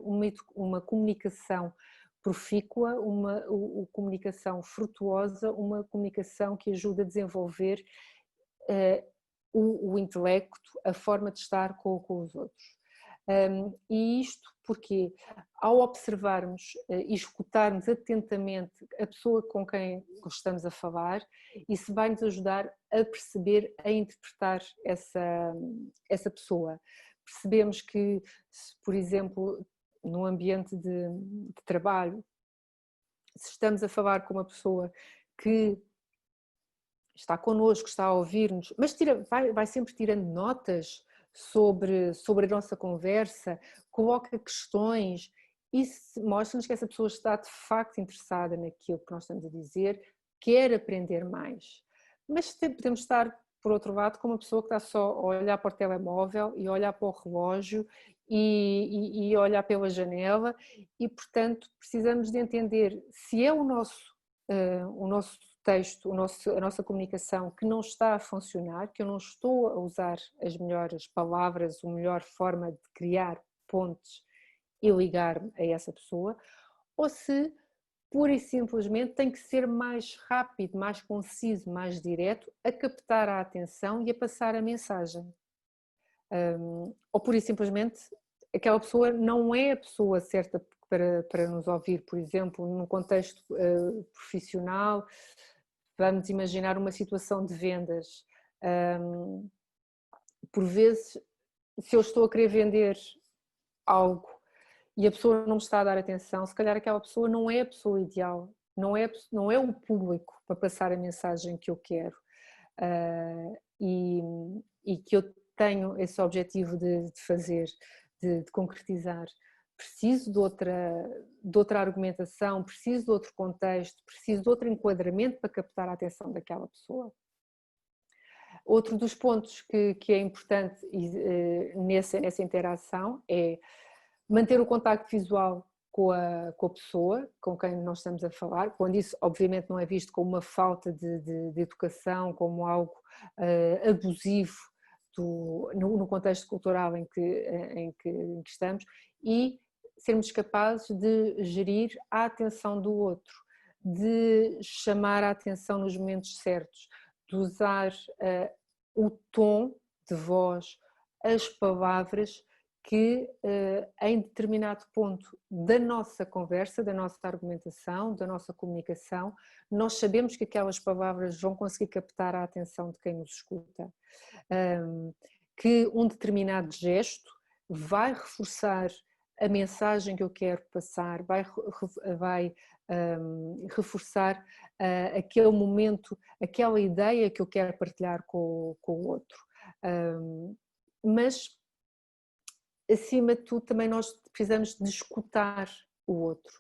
uma comunicação profícua, uma comunicação frutuosa, uma comunicação que ajuda a desenvolver o intelecto, a forma de estar com os outros. E isto porque, ao observarmos e escutarmos atentamente a pessoa com quem estamos a falar, isso vai nos ajudar a perceber, a interpretar essa pessoa. Percebemos que, por exemplo, num ambiente de trabalho, se estamos a falar com uma pessoa que está connosco, está a ouvir-nos, mas vai sempre tirando notas sobre a nossa conversa, coloca questões, isso mostra-nos que essa pessoa está de facto interessada naquilo que nós estamos a dizer, quer aprender mais. Mas podemos estar, por outro lado, com uma pessoa que está só a olhar para o telemóvel e a olhar para o relógio e olhar pela janela e, portanto, precisamos de entender se é o nosso texto, a nossa comunicação que não está a funcionar, que eu não estou a usar as melhores palavras, a melhor forma de criar pontes e ligar-me a essa pessoa, ou se pura e simplesmente tem que ser mais rápido, mais conciso, mais direto, a captar a atenção e a passar a mensagem. Ou pura e simplesmente aquela pessoa não é a pessoa certa para nos ouvir, por exemplo, num contexto profissional. Vamos imaginar uma situação de vendas. Por vezes, se eu estou a querer vender algo e a pessoa não me está a dar atenção, se calhar aquela pessoa não é a pessoa ideal, não é o público para passar a mensagem que eu quero. E que eu tenho esse objetivo de fazer, de concretizar. Preciso de outra argumentação, preciso de outro contexto, preciso de outro enquadramento para captar a atenção daquela pessoa. Outro dos pontos que é importante nessa interação é manter o contacto visual com a pessoa com quem nós estamos a falar, quando isso obviamente não é visto como uma falta de educação, como algo abusivo no contexto cultural em que estamos, e sermos capazes de gerir a atenção do outro, de chamar a atenção nos momentos certos, de usar o tom de voz, as palavras que em determinado ponto da nossa conversa, da nossa argumentação, da nossa comunicação, nós sabemos que aquelas palavras vão conseguir captar a atenção de quem nos escuta, que um determinado gesto vai reforçar a mensagem que eu quero passar, vai reforçar aquele momento, aquela ideia que eu quero partilhar com o outro. Mas acima de tudo também nós precisamos de escutar o outro,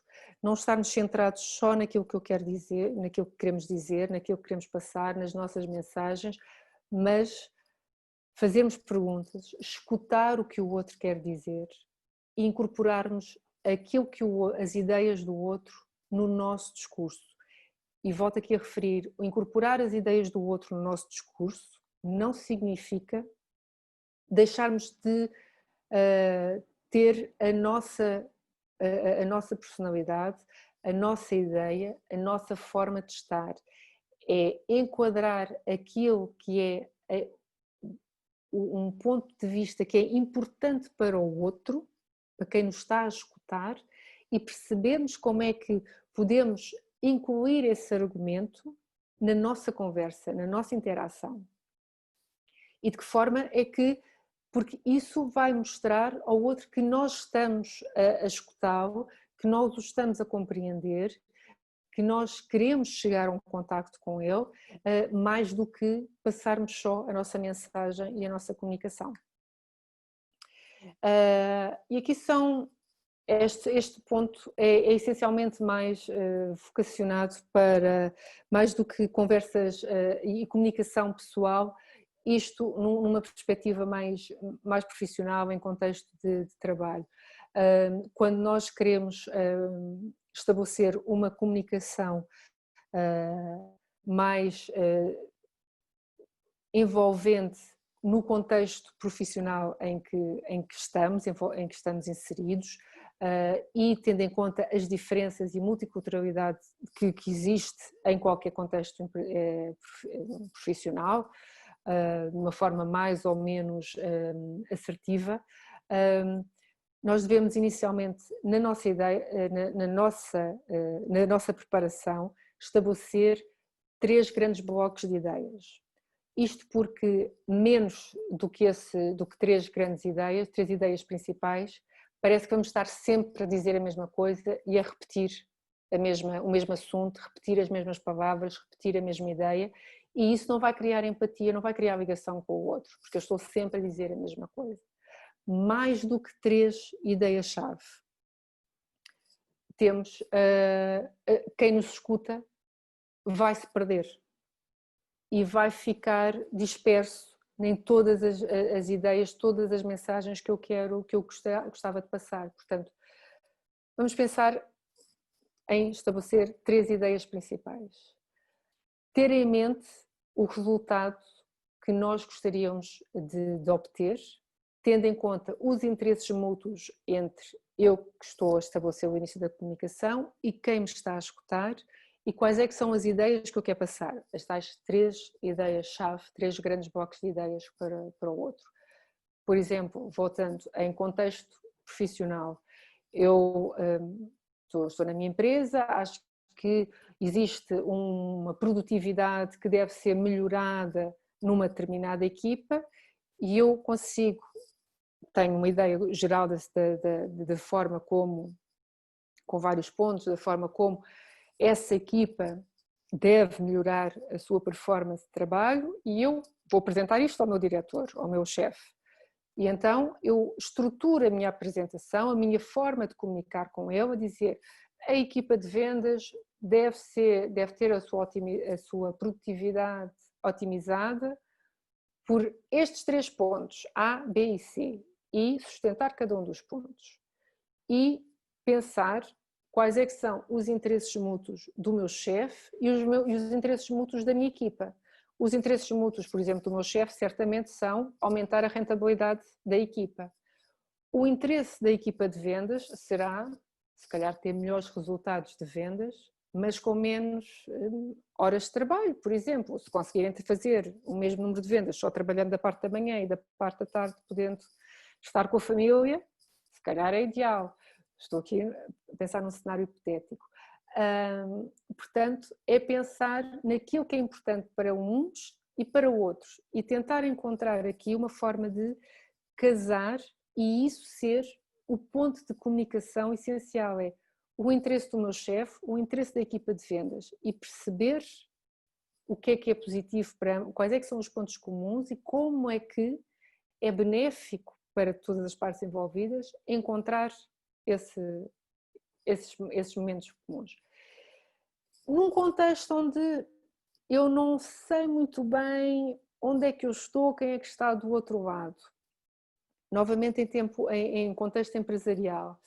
não estarmos centrados só naquilo que eu quero dizer, naquilo que queremos dizer, naquilo que queremos passar, nas nossas mensagens, mas fazermos perguntas, escutar o que o outro quer dizer e incorporarmos as ideias do outro no nosso discurso. E volto aqui a referir, incorporar as ideias do outro no nosso discurso não significa deixarmos de ter a nossa personalidade, a nossa ideia, a nossa forma de estar. É enquadrar aquilo que é um ponto de vista que é importante para o outro, para quem nos está a escutar, e percebermos como é que podemos incluir esse argumento na nossa conversa, na nossa interação. E de que forma é que porque isso vai mostrar ao outro que nós estamos a escutá-lo, que nós o estamos a compreender, que nós queremos chegar a um contacto com ele, mais do que passarmos só a nossa mensagem e a nossa comunicação. E aqui este ponto é essencialmente mais vocacionado para, mais do que conversas e comunicação pessoal, isto numa perspectiva mais profissional, em contexto de trabalho. Quando nós queremos estabelecer uma comunicação mais envolvente no contexto profissional em que estamos inseridos, e tendo em conta as diferenças e multiculturalidade que existe em qualquer contexto profissional, de uma forma mais ou menos assertiva, nós devemos inicialmente, na nossa ideia, na nossa preparação, estabelecer 3 grandes blocos de ideias. Isto porque menos do que 3 grandes ideias, 3 ideias principais, parece que vamos estar sempre a dizer a mesma coisa e a repetir o mesmo assunto, repetir as mesmas palavras, repetir a mesma ideia, e isso não vai criar empatia, não vai criar ligação com o outro, porque eu estou sempre a dizer a mesma coisa. Mais do que 3 ideias-chave. Temos quem nos escuta vai se perder e vai ficar disperso em todas as ideias, todas as mensagens que eu gostava de passar. Portanto, vamos pensar em estabelecer 3 ideias principais. Ter em mente o resultado que nós gostaríamos de obter, tendo em conta os interesses mútuos entre eu que estou a estabelecer o início da comunicação e quem me está a escutar, e quais é que são as ideias que eu quero passar. As tais 3 ideias-chave, 3 grandes blocos de ideias para o outro. Por exemplo, voltando em contexto profissional, eu estou na minha empresa, acho que existe uma produtividade que deve ser melhorada numa determinada equipa e eu tenho uma ideia geral da forma como, com vários pontos, da forma como essa equipa deve melhorar a sua performance de trabalho e eu vou apresentar isto ao meu diretor, ao meu chefe. E então eu estruturo a minha apresentação, a minha forma de comunicar com ele, a dizer a equipa de vendas deve ter a sua produtividade otimizada por estes 3 pontos, A, B e C, e sustentar cada um dos pontos. E pensar quais é que são os interesses mútuos do meu chefe e os interesses mútuos da minha equipa. Os interesses mútuos, por exemplo, do meu chefe, certamente são aumentar a rentabilidade da equipa. O interesse da equipa de vendas será, se calhar, ter melhores resultados de vendas, mas com menos horas de trabalho, por exemplo. Se conseguirem fazer o mesmo número de vendas só trabalhando da parte da manhã e da parte da tarde, podendo estar com a família, se calhar é ideal. Estou aqui a pensar num cenário hipotético. Portanto, é pensar naquilo que é importante para uns e para outros e tentar encontrar aqui uma forma de casar e isso ser o ponto de comunicação essencial, é o interesse do meu chefe, o interesse da equipa de vendas e perceber o que é positivo para quais é que são os pontos comuns e como é que é benéfico para todas as partes envolvidas encontrar esses momentos comuns. Num contexto onde eu não sei muito bem onde é que eu estou, quem é que está do outro lado, novamente em contexto empresarial,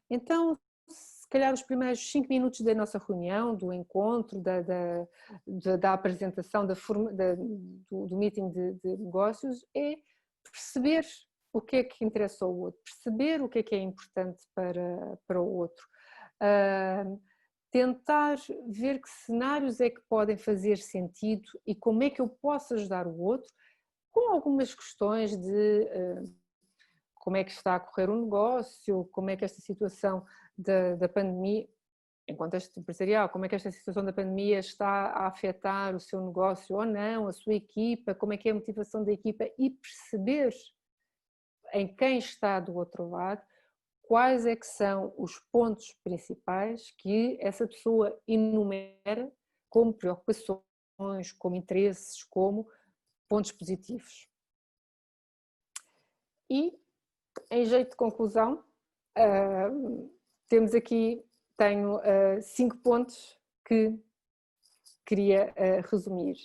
então se calhar os primeiros 5 minutos da nossa reunião, do encontro, da apresentação, do meeting de negócios, é perceber o que é que interessa ao outro, perceber o que é importante para o outro, tentar ver que cenários é que podem fazer sentido e como é que eu posso ajudar o outro, com algumas questões de como é que está a correr um negócio, como é que esta situação da pandemia, em contexto empresarial, como é que esta situação da pandemia está a afetar o seu negócio ou não, a sua equipa, como é que é a motivação da equipa e perceber em quem está do outro lado, quais é que são os pontos principais que essa pessoa enumera como preocupações, como interesses, como pontos positivos. E, em jeito de conclusão, temos aqui, tenho 5 pontos que queria resumir.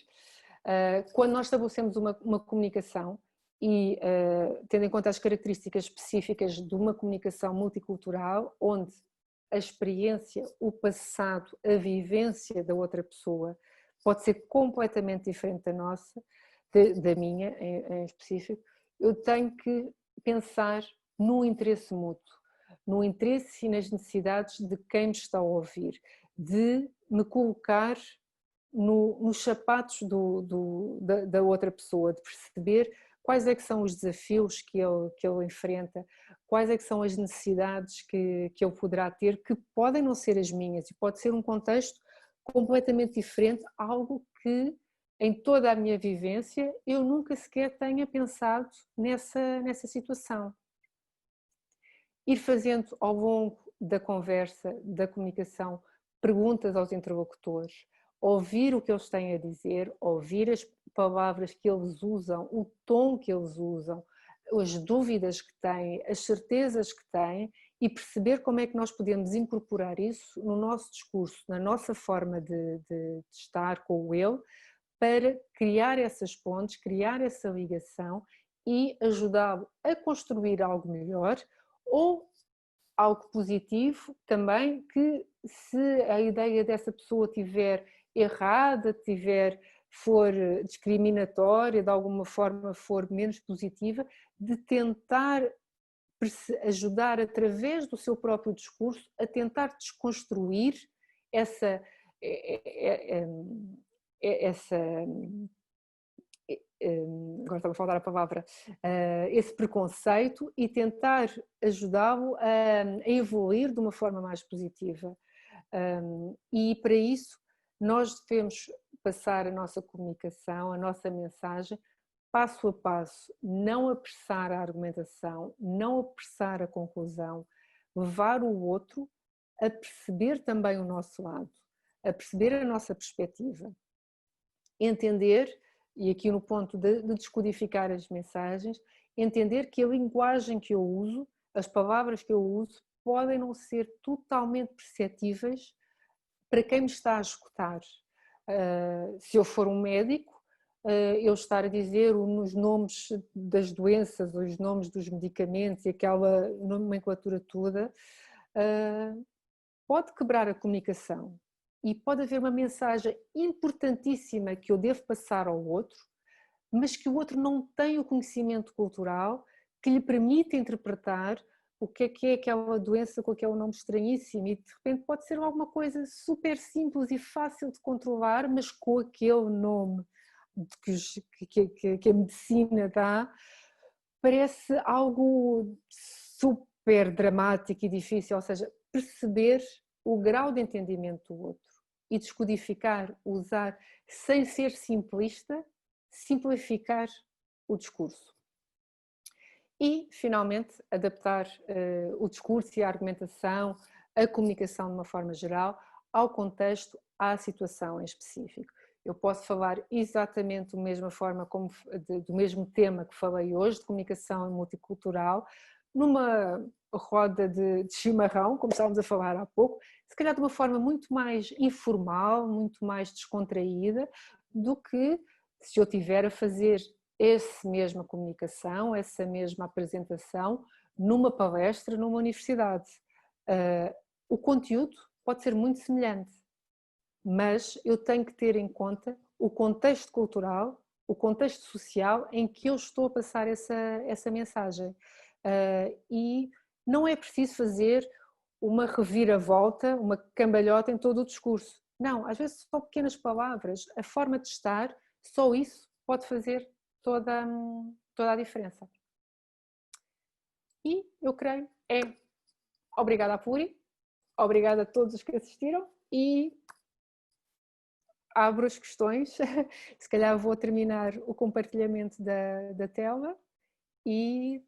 Quando nós estabelecemos uma comunicação e tendo em conta as características específicas de uma comunicação multicultural, onde a experiência, o passado, a vivência da outra pessoa pode ser completamente diferente da nossa, da minha em específico, eu tenho que pensar no interesse mútuo, no interesse e nas necessidades de quem me está a ouvir, de me colocar nos sapatos da outra pessoa, de perceber quais é que são os desafios que ele enfrenta, quais é que são as necessidades que ele poderá ter, que podem não ser as minhas e pode ser um contexto completamente diferente, algo que em toda a minha vivência eu nunca sequer tenha pensado nessa situação. Ir fazendo ao longo da conversa, da comunicação, perguntas aos interlocutores, ouvir o que eles têm a dizer, ouvir as palavras que eles usam, o tom que eles usam, as dúvidas que têm, as certezas que têm e perceber como é que nós podemos incorporar isso no nosso discurso, na nossa forma de estar com o ele, para criar essas pontes, criar essa ligação e ajudá-lo a construir algo melhor ou algo positivo também, que se a ideia dessa pessoa tiver errada, for discriminatória, de alguma forma for menos positiva, de tentar ajudar através do seu próprio discurso a tentar desconstruir essa agora estava a faltar a palavra, esse preconceito e tentar ajudá-lo a evoluir de uma forma mais positiva. E para isso nós devemos passar a nossa comunicação, a nossa mensagem, passo a passo, não apressar a argumentação, não apressar a conclusão, levar o outro a perceber também o nosso lado, a perceber a nossa perspectiva, entender, e aqui no ponto de descodificar as mensagens, entender que a linguagem que eu uso, as palavras que eu uso, podem não ser totalmente perceptíveis para quem me está a escutar. Se eu for um médico, eu estar a dizer os nomes das doenças, os nomes dos medicamentos e aquela nomenclatura toda, pode quebrar a comunicação. E pode haver uma mensagem importantíssima que eu devo passar ao outro, mas que o outro não tem o conhecimento cultural que lhe permite interpretar o que é aquela doença com aquele nome estranhíssimo e de repente pode ser alguma coisa super simples e fácil de controlar, mas com aquele nome que a medicina dá, parece algo super dramático e difícil, ou seja, perceber o grau de entendimento do outro e descodificar, usar, sem ser simplista, simplificar o discurso. E, finalmente, adaptar o discurso e a argumentação, a comunicação de uma forma geral, ao contexto, à situação em específico. Eu posso falar exatamente da mesma forma, do mesmo tema que falei hoje, de comunicação multicultural, numa roda de chimarrão, como estávamos a falar há pouco, se calhar de uma forma muito mais informal, muito mais descontraída, do que se eu tiver a fazer essa mesma comunicação, essa mesma apresentação numa palestra, numa universidade. O conteúdo pode ser muito semelhante, mas eu tenho que ter em conta o contexto cultural, o contexto social em que eu estou a passar essa mensagem. E não é preciso fazer uma reviravolta, uma cambalhota em todo o discurso. Não, às vezes só pequenas palavras, a forma de estar, só isso pode fazer toda a diferença. E eu creio, obrigada a Puri, obrigada a todos os que assistiram e abro as questões, se calhar vou terminar o compartilhamento da tela e